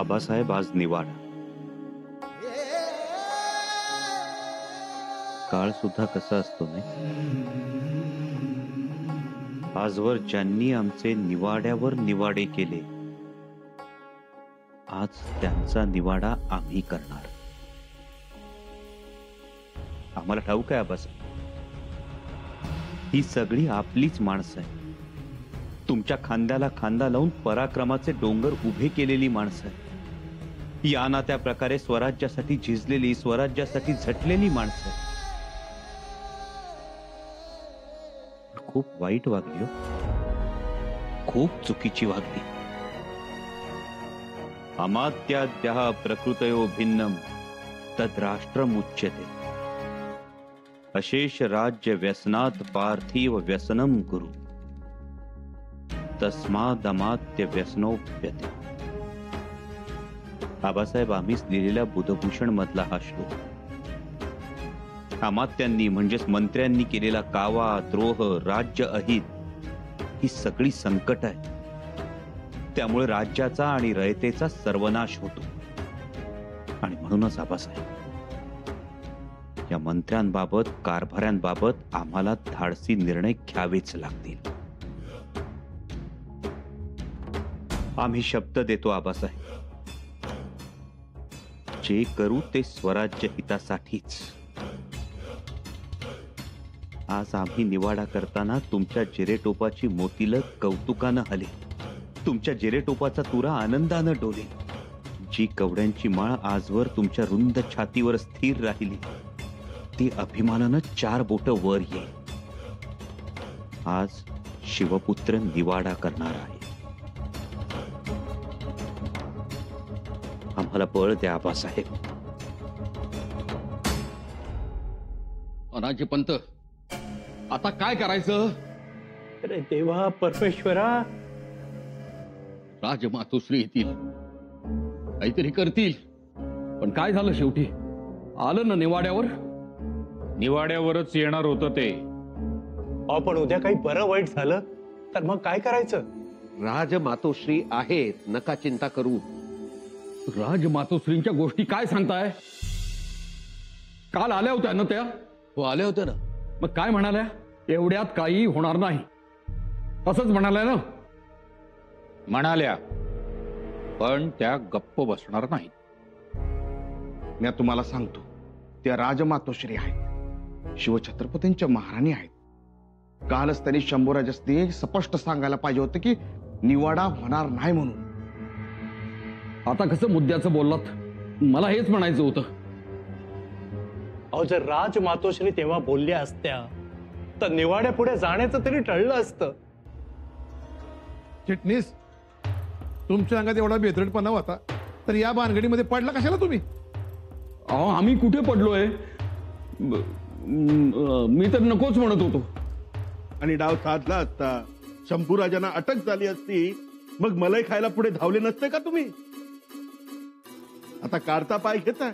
आबासाहेब आज निवाडा. काळ सुद्धा कसा असतो नाही. आजवर ज्यांनी आमचे निवाड्यावर निवाडे केले, आज त्यांचा निवाडा आम्ही करणार. आम्हाला ठाऊक आहे आबासाहेब, ही सगळी आपलीच माणसं आहे. तुमच्या खांद्याला खांदा लावून पराक्रमाचे डोंगर उभे केलेली माणसं आहे. या ना त्या प्रकारे स्वराज्यासाठी झिजलेली, स्वराज्यासाठी झटलेली माणसं आहे. खूप वाईट वागली हो, खूप चुकीची वागली. अमात्याद्यः प्रकृतयो भिन्नम तद राष्ट्रमुच्यते. अशेष राज्य व्यसनात पार्थिव व्यसनम कुरु तस्मादमात्य व्यसनोप्यते. आबासाहेब आम्हीच लिहिलेल्या बुधभूषण मधला हा श्लोक. अमात्यांनी म्हणजेच मंत्र्यांनी केलेला कावा, द्रोह, राज्य अहित ही सगळी संकट आहे. त्यामुळे राज्याचा आणि रयतेचा सर्वनाश होतो. आणि म्हणूनच आबासाहेब, या मंत्र्यांबाबत, कारभाऱ्यांबाबत आम्हाला धाडसी निर्णय घ्यावेच लागतील. आम्ही शब्द देतो आबासाहेब, जे करू ते स्वराज्य हितासाठीच. आज आम्ही निवाडा करताना तुमच्या जिरेटोपाची मोतीलं कौतुकानं हले, तुमच्या जिरेटोपाचा तुरा आनंदानं डोले. जी कवड्यांची माळ आजवर तुमच्या रुंद छातीवर स्थिर राहिली, ती अभिमानानं 4 बोट वर येईल. आज शिवपुत्र निवाडा करणार आहे. आम्हाला बळ द्या आबासाहेब. अनाजी पंत, आता काय करायचं? अरे देवा परमेश्वरा, राजमातोश्री येतील, काहीतरी करतील. पण काय झालं शेवटी? आलं ना निवाड्यावर? निवाड्यावरच येणार होतं ते. पण उद्या काही बरं वाईट झालं तर मग काय करायचं? राजमातोश्री आहेत, नका चिंता करू. राजमातोश्रींच्या गोष्टी काय सांगताय? काल आल्या होत्या ना त्या? हो, आल्या होत्या ना. मग काय म्हणाल्या? एवढ्यात काही होणार नाही असंच म्हणाल्या ना? म्हणाल्या, पण त्या गप्प बसणार नाहीत. मी तुम्हाला सांगतो, त्या राजमातोश्री आहेत, शिवछत्रपतींच्या महाराणी आहेत. कालच त्यांनी शंभूराजांनी स्पष्ट सांगायला पाहिजे होतं की निवाडा होणार नाही म्हणून. आता कसं मुद्द्याचं बोललात? मला हेच म्हणायचं होतं. जर राजमातोश्री तेव्हा बोलल्या असत्या तर निवाड्या पुढे जाण्याचं तरी टळलं असतं. चिटणीस, तुमच्या अंगात एवढा बेदरडपणा होता तर या भानगडीमध्ये पडला कशाला तुम्ही? आम्ही कुठे पडलोय? मी तर नकोच म्हणत होतो. आणि डाव साधला असता, शंभूराजांना अटक झाली असती, मग मलाई खायला पुढे धावले नसते का तुम्ही? आता काढता पाय घेताय.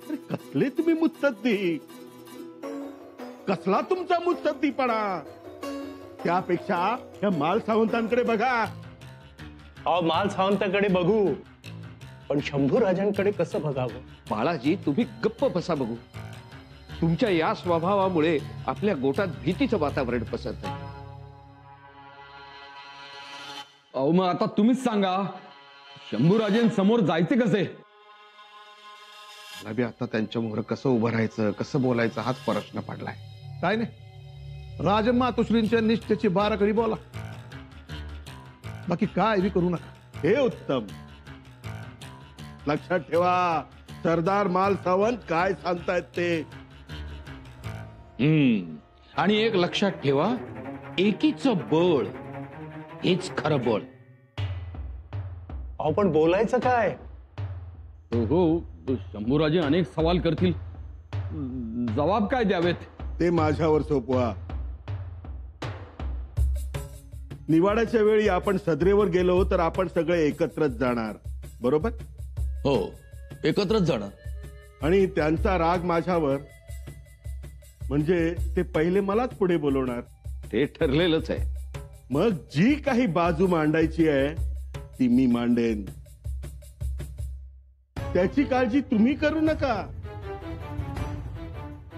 अरे कसले तुम्ही मुत्सद्दी, कसला तुमचा मुत्सद्दीपणा. त्यापेक्षा या माल सावंतांकडे बघा. माल सावंताकडे बघू, पण शंभूराजांकडे कसं बघावं? बाळाजी, तुम्ही गप्प बसा बघू. तुमच्या या स्वभावामुळे आपल्या गोटात भीतीचं वातावरण पसरत आहे. मग आता तुम्हीच सांगा, शंभूराजेंसमोर जायचे कसे? मला बी आता त्यांच्यामुळे कसं उभं राहायचं, कसं बोलायचं हाच प्रश्न पडलाय. काय नाही, राजमातोश्रींच्या निष्ठेची बाराखडी बोला, बाकी काय बी करू नका. हे उत्तम. लक्षात ठेवा, सरदार माल सावंत काय सांगतायत ते. आणि एक लक्षात ठेवा, एकीचं बळ हेच खरं बळ. पण बोलायचं काय? हो, शंभूराजे अनेक सवाल करतील, जबाब काय द्यावेत ते माझ्यावर सोपवा. निवाड्याच्या वेळी आपण सदरेवर गेलो तर आपण सगळे एकत्रच जाणार, बरोबर? हो, एकत्रच जाणार. आणि त्यांचा राग माझ्यावर म्हणजे ते पहिले मलाच पुढे बोलवणार. ते ठरलेलंच आहे. मग जी काही बाजू मांडायची आहे ती मी मांडेन. त्याची काळजी तुम्ही करू नका.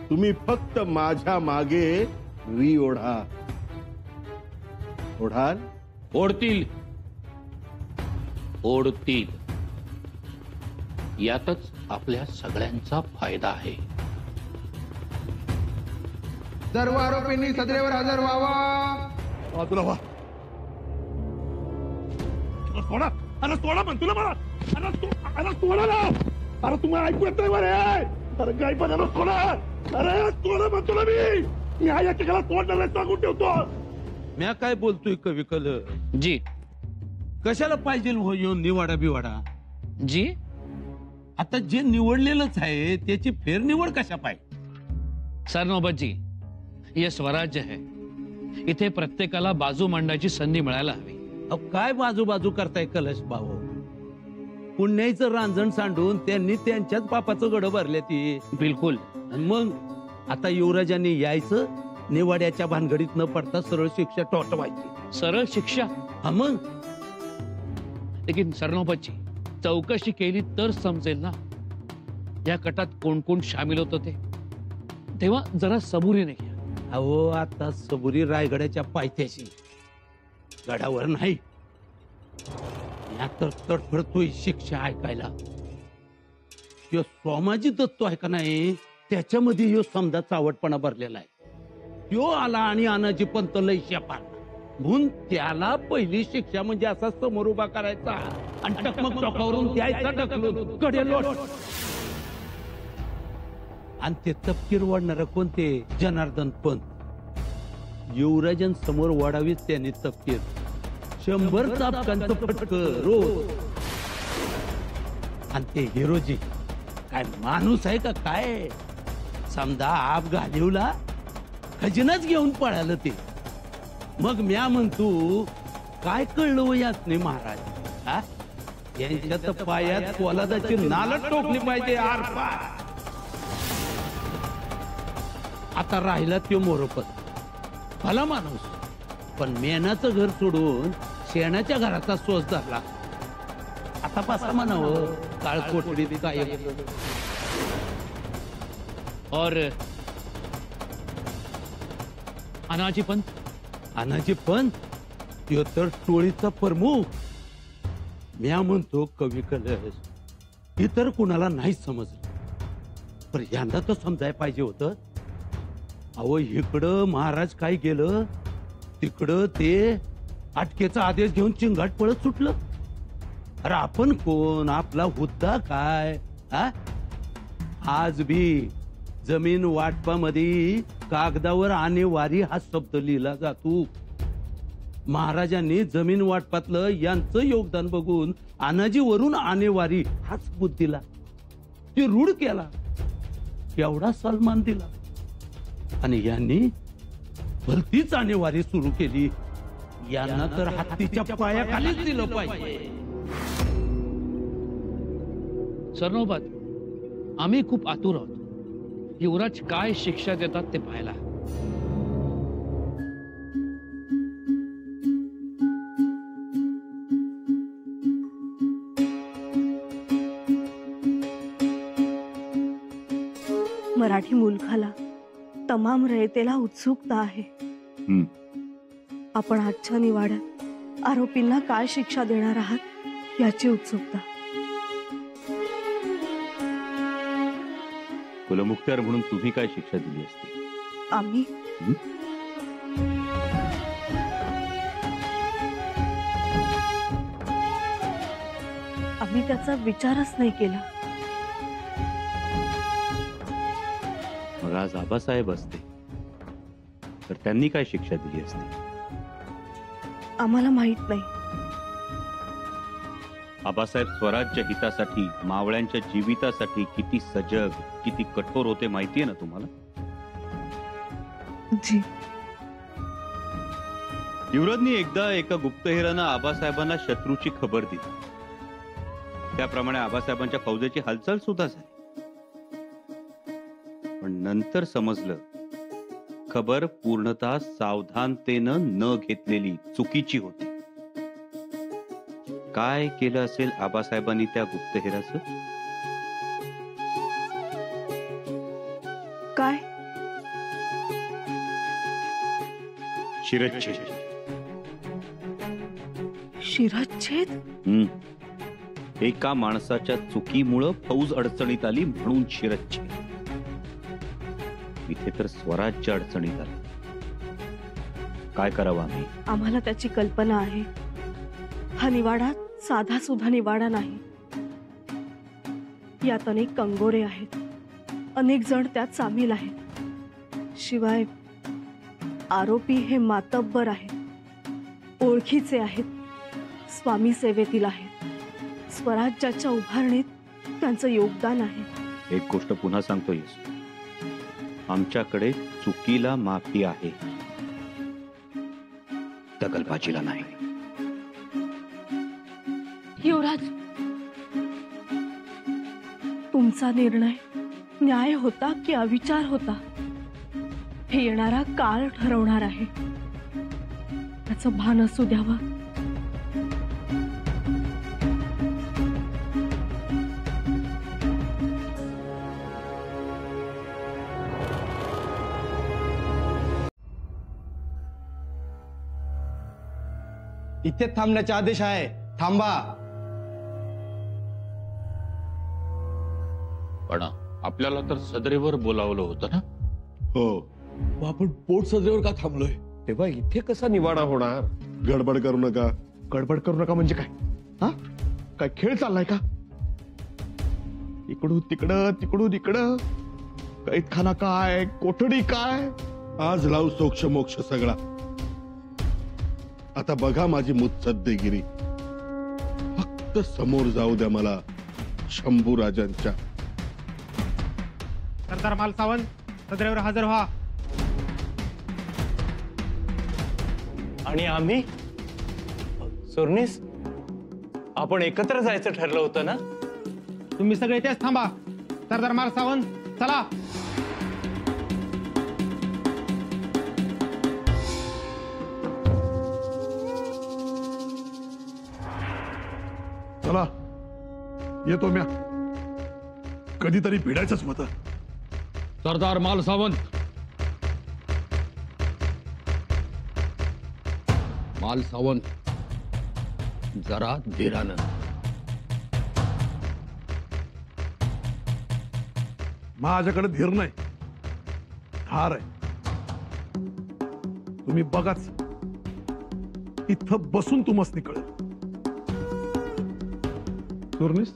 तुम्ही फक्त माझ्या मागे री ओढा. ओढाल? ओढतील, ओढतील. यातच आपल्या सगळ्यांचा फायदा आहे. सर्व आरोपींनी सदरेवर हजर व्हावा. तुला वा सोडा. अरे सोडा म्हण तुला मला. अरे सोडा ना. अरे तुम्हाला ऐकू येत नाही बरे. अरे गाई पण सोडा. अरे सोडा म्हण तुला मी हा याच्या घरात तोंड सांगून ठेवतो. म्या काय बोलतोय कवी कल जी कशाला पाहिजे हो येऊन निवाडा बिवाडा. जी आता जे निवडलेलंच आहे त्याची फेरनिवड कशा पाहिजे. सरनोबतजी, हे स्वराज्य आहे. इथे प्रत्येकाला बाजू मांडायची संधी मिळायला हवी. अहो काय बाजू करताय कलश भाऊ. पुण्याचं रांजण सांडून त्यांनी त्यांच्याच बापाचं गड भरले ती. बिलकुल. आणि मग आता युवराजांनी यायचं, निवाड्याच्या भानगडीत न पडता सरळ शिक्षा टोटवायची. सरळ शिक्षा? हा मग. लेकिन सरनोबतजी, चौकशी केली तर समजेल ना या कटात कोण कोण सामील होतं ते. तेव्हा जरा सबुरीने घ्या. अहो आता सबुरी रायगडाच्या पायथ्याशी, गडावर नाही. या तर तडफडतोय शिक्षा ऐकायला. यो स्वामाजी दत्तो आहे का नाही, त्याच्यामध्ये यो समजा चावटपणा भरलेला आहे. त्यो आला आणि अनाजी पंत लय शेपार म्हणून त्याला पहिली शिक्षा म्हणजे असा समोर उभा करायचा आणि टकमक टोकावरून द्यायचा ढकलून कडेलोट. आणि ते तपकीर वाढणार कोणते? जनार्दन पंत. युवराजन समोर वाढावीच त्यांनी तपकीर. 100 चापकांचं फटक रोज. आणि ते हिरोजी काय माणूस आहे का काय? समजा आप घालिवला खजिनाच घेऊन पळालं ते. मग म्या म्हणतो काय कळलं यासने महाराज. हा यांच्या तर पायात पोलादाची नालच टोकली पाहिजे आरपार. आता राहिला त्यो मोरोपत भला माणूस, पण मेनाचं घर सोडून शेणाच्या घराचा सोस धरला. आता पासा म्हणावं काळ कोठडीत काय. और अनाजी पंत? अनाजी पंत त्यो तर टोळीचा प्रमुख. म्या म्हणतो कवी कलश इतर कुणाला नाही समजलं, पण यंदा तर समजायला पाहिजे होतं. अहो इकडं महाराज काय गेलं, तिकडं ते अटकेचा आदेश घेऊन चिंगाट पळत सुटलं. अरे आपण कोण, आपला हुद्दा काय? हा आज भी जमीन वाटपामध्ये कागदावर आणेवारी हा शब्द लिहिला जातो. महाराजांनी जमीन वाटपातलं यांचं योगदान बघून अनाजी वरून आणेवारी हाच बुद्ध दिला. ते रूढ केला, एवढा सन्मान दिला. आणि यांनी भलतीच आणेवारी सुरू केली. यांना तर हत्तीच्या पायाखालीच दिलं पाहिजे. सरनोबत, आम्ही खूप आतुर आहोत युवराज काय शिक्षा देतात ते पाहायला. मराठी मुलखाला, तमाम रयतेला उत्सुकता आहे. आपण आजच्या निवाड्यात आरोपींना काय शिक्षा देणार आहात याची उत्सुकता. कुलमुखत्यार म्हणून तुम्ही काय शिक्षा दिली असती? आम्ही त्याचा विचारच नाही केला. मग आज आबासाहेब असते तर त्यांनी काय शिक्षा दिली असती? आम्हाला माहित नाही. आबासाहेब स्वराज्य हितासाठी, मावळ्यांच्या जीवितासाठी किती सजग, किती कठोर होते माहितीये ना तुम्हाला? जी. युवराजनी एकदा एका गुप्तहेरानं आबासाहेबांना शत्रूची खबर दिली. त्याप्रमाणे आबासाहेबांच्या फौजेची हालचाल सुद्धा झाली. पण नंतर समजलं खबर पूर्णतः सावधानतेनं न घेतलेली चुकीची होती. काय केलं असेल आबासाहेबांनी त्या गुप्तहेराचं? शिरच्छेद. शिरच्छेद? एका माणसाच्या चुकीमुळं फौज अडचणीत आली म्हणून शिरच्छेद. इथे तर स्वराज्य अडचणीत आलं. काय करावं आम्ही? आम्हाला त्याची कल्पना आहे. हा निवाडा साधा सुद्धा निवाडा नाही. यात अनेक कंगोरे आहेत. अनेक जण त्यात सामील आहेत. शिवाय आरोपी हे मातब्बर आहेत, ओळखीचे आहेत, स्वामी सेवेतील आहेत. स्वराज्याच्या उभारणीत त्यांचं योगदान आहे. एक गोष्ट पुन्हा सांगतोयस, आमच्याकडे चुकीला माफी आहे, दगलबाजीला नाही. युवराज, तुमचा निर्णय न्याय होता की अविचार होता हे येणारा काळ ठरवणार आहे. त्याचं भान असू द्यावं. इथे थांबण्याचे आदेश आहे. थांबा. पण आपल्याला तर सदरेवर बोलावलं होतं ना. हो, आपण पोट सजरेवर का थांबलोय? तेव्हा इथे कसा निवाडा होणार? गडबड करू नका. गडबड करू नका म्हणजे काय? हा, काय खेळ चाललाय का? इकडून तिकडं, तिकडून इकडं. कैदखाना काय, कोठडी काय? आज लावू सोक्ष मोक्ष सगळा. आता बघा माझी मुत्सद्देगिरी. फक्त समोर जाऊ द्या मला शंभू राजांच्या. सरदार मालसावंत, सदरेवर हजर व्हा. आणि आम्ही सुरनीस, आपण एकत्र जायचं ठरलं होतं ना? तुम्ही सगळे इथेच थांबा. सरदार मालसावंत, चला. चला, येतो म्या. कधीतरी भिडायचंच होतं. सरदार मालसावंत, मालसावंत, जरा धीरानं. माझ्याकडे धीर नाही, धार आहे. तुम्ही बघाच, इथं बसून तुम्हाला कळेल. सुरनीस,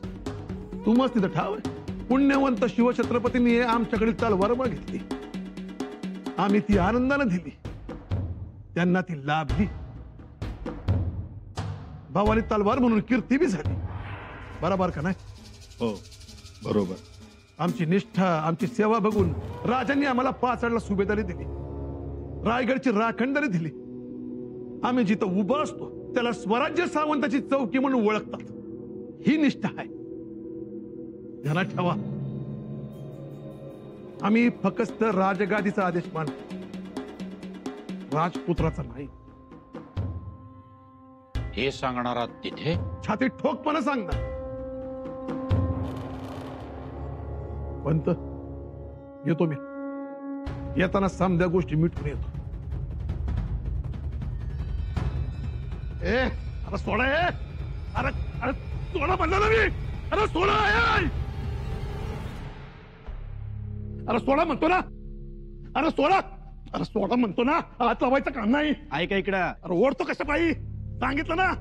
तुम्हाला तिथं ठाव आहे. पुण्यवंत शिवछत्रपतींनी आमच्याकडे तलवार मागितली, आम्ही ती आनंदाने दिली. त्यांना ती लाभली. भावानी तलवार म्हणून कीर्ती बी झाली. बरोबर का नाही? हो, बरोबर. आमची निष्ठा, आमची सेवा बघून राजांनी आम्हाला पाचाडला सुभेदारी दिली, रायगडची राखणदारी दिली. आम्ही जिथं उभं असतो त्याला स्वराज्य सावंताची चौकी म्हणून ओळखतात. ही निष्ठा आहे, ध्यानात ठेवा. आम्ही फक्त राजगादीचा आदेश मानतो, राजपुत्राचा नाही. हे सांगणारा तिथे छाती ठोकपणे सांगणार. पंत, येतो मी. येताना समध्या गोष्टी मिटून येतो. अरे सोडा. अरे अरे सोडा म्हणलं ना मी. अरे सोडा. अरे सोडा म्हणतो ना. अरे सोडा. अरे सोडा म्हणतो ना. हात लावायचं काम नाही. ऐका इकडं. अरे ओढतो कशा पायी? सांगितलं ना.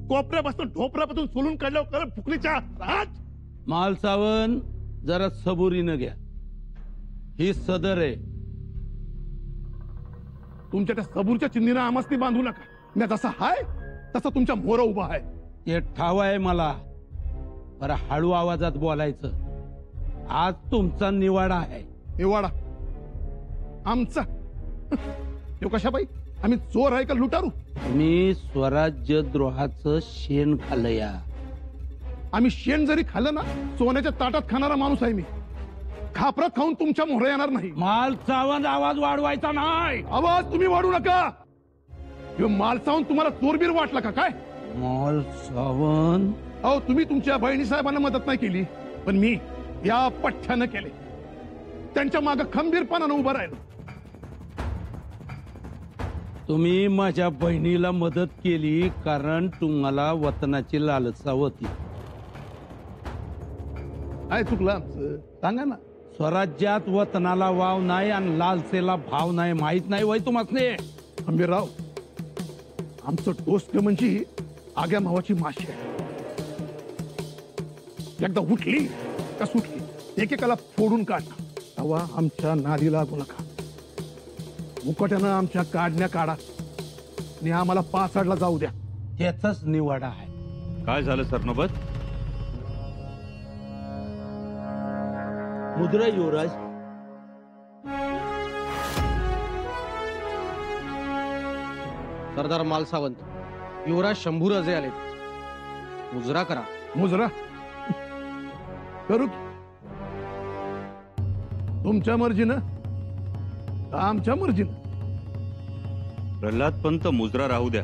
कोपऱ्यापासून ढोपऱ्यापासून सोलून काढल्यावर फुकणीच्या राज. मालसावंत, जरा सबुरीनं घ्या. ही सदर आहे. तुमच्या त्या सबूरच्या चिन्हीनं आमसनी बांधू नका. मी जसा हाय तसा तुमच्या मोर उभा आहे. हे ठाव आहे मला, बरं हळू आवाजात बोलायचं. आज तुमचा निवाडा आहे. निवाडा आमचा? तो कशा पायी? आम्ही चोर आहे का लुटारू? मी स्वराज्य द्रोहाचं शेण खाल्लया. आम्ही शेण जरी खाल्लं ना, सोन्याच्या ताटात खाणारा माणूस आहे मी. खापरात खाऊन तुमच्या मोहरा येणार नाही. मालसावंत, आवाज वाढवायचा नाही. आवाज तुम्ही वाढू नका. मालसावंत तुम्हाला चोरबीर वाटला का काय? मालसावंत, अहो, तुम्ही तुमच्या बहिणी साहेबांना मदत नाही केली, पण मी या पठ्ठ्यानं केले. त्यांच्या मागे खंबीरपणानं उभं राहिलो. तुम्ही माझ्या बहिणीला मदत केली कारण तुम्हाला वतनाची लालसा होती. काय चुकलं आमचं सांगा ना. स्वराज्यात वतनाला वाव नाही आणि लालसेला भाव नाही. माहित नाही वय तुम्हाला. आंबेराव, आमचं टोस्ट म्हणजे आग्या मावाची माशी आहे. एकदा उठली का सुटली, एकेकाला फोडून काढणं. तेव्हा आमच्या नादी लागू नका. मुकट्यानं आमच्या काढण्या काढा आणि आम्हाला पाचाडला जाऊ द्या. त्याचाच निवाडा आहे. काय झालं सरनोबत? मुद्रा युवराज, सरदार मालसावंत, युवराज शंभूराजे आले. मुजरा करा. मुजरा करू की? तुमच्या मर्जीनं का आमच्या मर्जीनं? प्रल्हाद पंत मुजरा राहू द्या.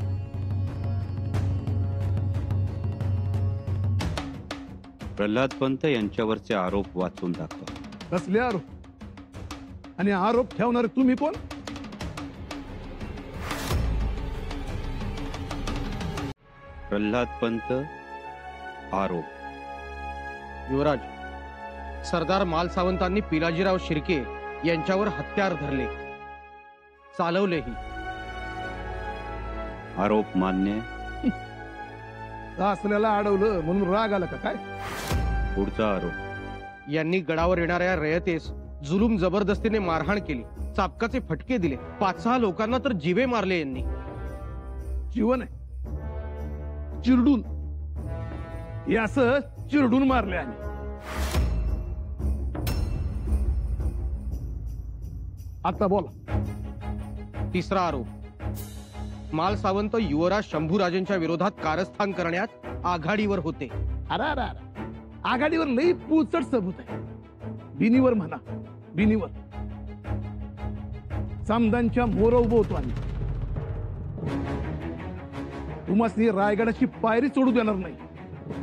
प्रल्हाद पंत यांच्यावरचे आरोप वाचून दाखवा. कसले आरोप? आणि आरोप ठेवणारे तुम्ही कोण? प्रल्हाद पंत आरोप. युवराज, सरदार मालसावंतांनी पिलाजीराव शिर्के यांच्यावर हत्यार धरले, चालवलेही. आरोप मान्य. असल्याला अडवलं म्हणून राग आला का काय? पुढचा आरोप. यांनी गडावर येणाऱ्या रयतेस जुलूम जबरदस्तीने मारहाण केली, चापकाचे फटके दिले, 5-6 लोकांना तर जीवे मारले यांनी. जीवन आहे चिरडून, हे असं चिरडून मारले. आणि आता बोला. तिसरा आरोप, मालसावंत युवराज शंभूराजेंच्या विरोधात कारस्थान करण्यात आघाडीवर होते. अरे आघाडीवर लई पुचट सबूत आहे. बिनीवर म्हणा, बिनीवर समदांच्या मोर उभं होतो आम्ही. तुम्हाला रायगडाची पायरी सोडू देणार नाही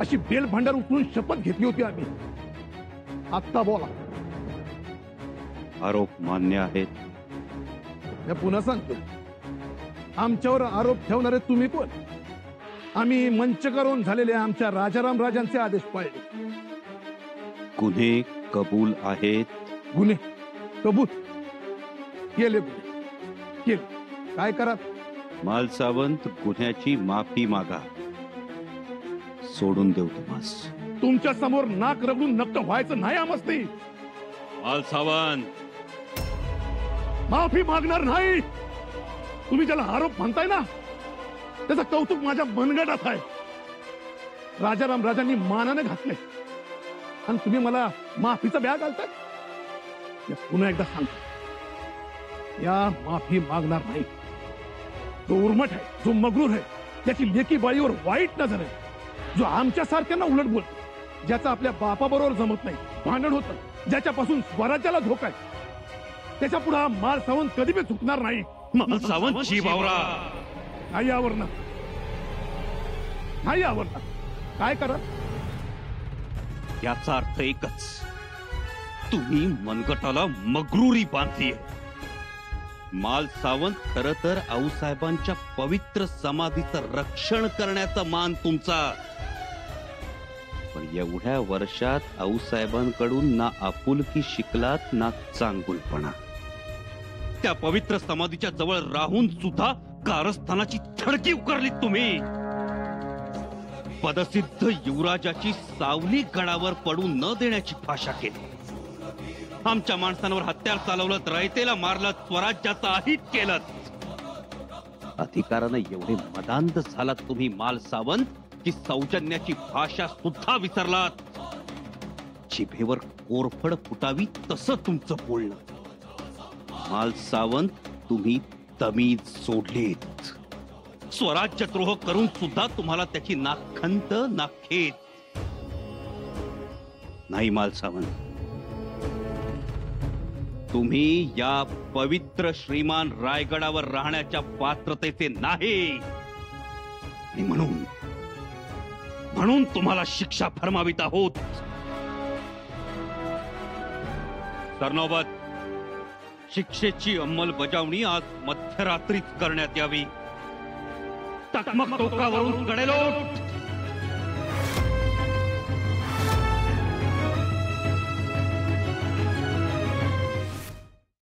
अशी बेल भांडार उचलून शपथ घेतली होती आम्ही. आत्ता बोला. आरोप मान्य आहेत. मी पुन्हा सांगतो, आमच्यावर आरोप ठेवणारे तुम्ही कोण? आम्ही मंचकरून झालेले आमच्या राजाराम राजांचे आदेश पाळले. गुन्हे कबूल आहेत. गुन्हे कबूल केले, गुन्हे केले. काय करा? मालसावंत, गुन्ह्याची माफी मागा. सोडून देऊ तुम्हास. तुमच्या समोर नाक रगडून नक्क व्हायचं नाही आमस्ती. मालसावंत, माफी मागणार नाही. तुम्ही ज्याला आरोप म्हणताय ना, त्याचं कौतुक माझ्या मनगटात आहे. राजाराम राजांनी मानाने घातले आणि तुम्ही मला माफीचा ब्याग घालताय. पुन्हा एकदा सांगतो, या माफी मागणार नाही. जो उर्मट आहे, जो मगरूर आहे, त्याची लेकी बाईवर वाईट नजर आहे, जो आमच्या सारख्यांना उलट बोलतो, ज्याचा आपल्या बापाबरोबर जमत नाही, भांडण होतं, ज्याच्यापासून स्वराज्याला धोका आहे, त्याच्या पुढे हा मालसावंत कधी बी चुकणार नाही. मालसावंत जीवावरा. नाही आवरणार, नाही आवरणार. काय करा? याचा अर्थ एकच, तुम्ही मनगटाला मगरुरी बांधलीय. मालसावंत खर तर आऊसाहेबांच्या पवित्र समाधीचं रक्षण करण्याचा मान तुमचा. पण एवढ्या वर्षात आऊसाहेबांकडून ना आपुलकी शिकलात ना चांगुलपणा. त्या पवित्र समाधीच्या जवळ राहून सुद्धा कारस्थानाची थडकी उकरलीत तुम्ही. पदसिद्ध युवराजाची सावली गडावर पडू न देण्याची भाषा केली. आमच्या माणसांवर हत्यार चालवलं, रयतेला मारलं, स्वराज्याचं अहित केलं. अधिकारानं एवढे मदांध झालात तुम्ही मालसावंत की सौजन्याची भाषा सुद्धा विसरलात. जिभेवर कोरफड फुटावी तसं तुमचं बोलणं. मालसावंत, तुम्ही तमीज सोडलीत. स्वराज्यद्रोह करून सुद्धा तुम्हाला त्याची ना खंत ना खेद नाही. मालसावंत, तुम्ही या पवित्र श्रीमान रायगडावर राहण्याच्या पात्रतेचे नाही. आणि म्हणून तुम्हाला शिक्षा फरमावित आहोत. सरनौबत, शिक्षेची अंमलबजावणी आज मध्यरात्रीच करण्यात यावी. टकमक टोकावरून कडेलोट